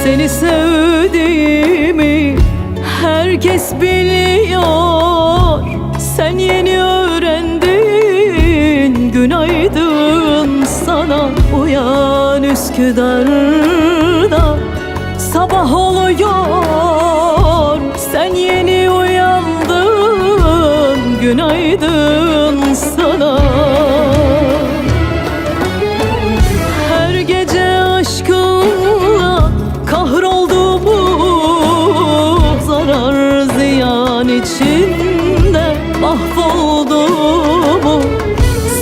Seni sevdiğimi herkes biliyor. Sen yeni öğrendin, günaydın sana. Uyan Üsküdar'da, sabah oluyor. Sen yeni uyandın, günaydın sana. Her gece aşkınla kahrolduğumu, zarar ziyan içinde mahvolduğumu,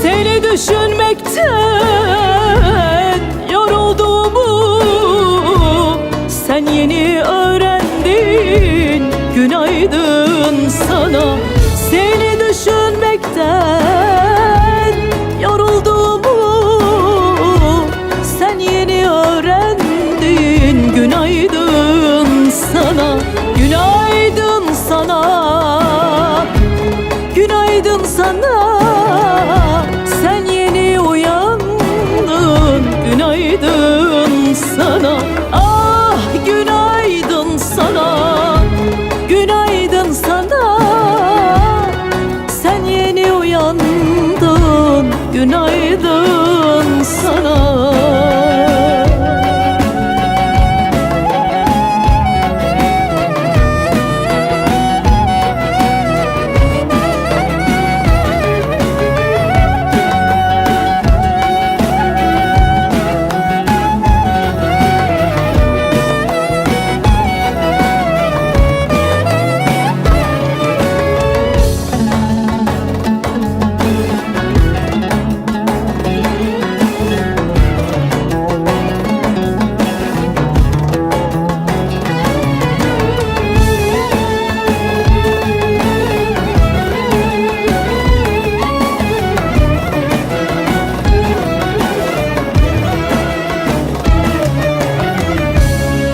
seni düşünmekten yorulduğumu sen yeni öğrendin, günaydın sana. Seni düşünmekten yorulduğumu sen yeni öğrendin, günaydın sana. Günaydın sana, günaydın sana. Sen yeni uyandın, günaydın sana. Ah günaydın sana, günaydın sana. Sen yeni uyandın, günaydın sana.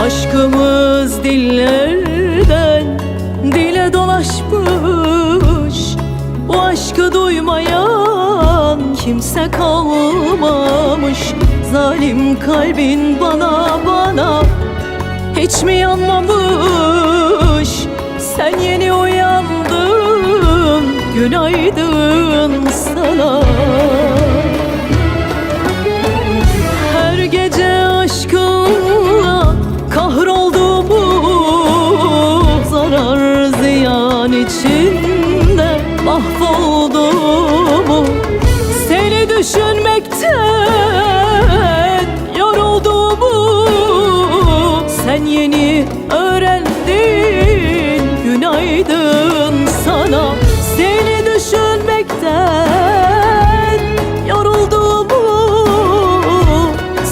Aşkımız dillerden dile dolaşmış. O aşkı duymayan kimse kalmamış. Zalim kalbin bana hiç mi yanmamış? Sen yeni uyandın, günaydın sana. Her gece aşkınla kahrolduğumu, zarar ziyan içinde mahvolduğumu, seni düşünmekten yorulduğumu sen yeni öğrendin, günaydın sana. Seni düşünmekten yorulduğumu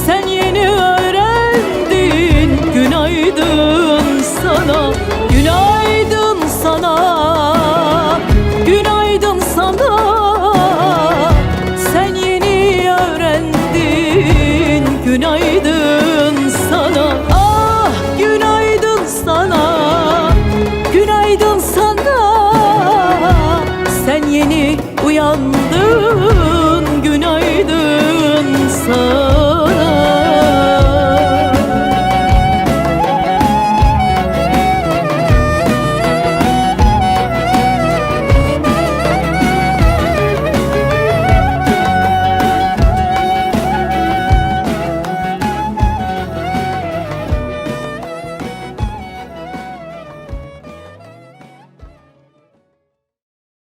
sen yeni öğrendin, günaydın sana. Günaydın sana, günaydın sana. Sen yeni öğrendin, günaydın sana. Ah günaydın sana, günaydın sana. Sen yeni uyandın, günaydın sana.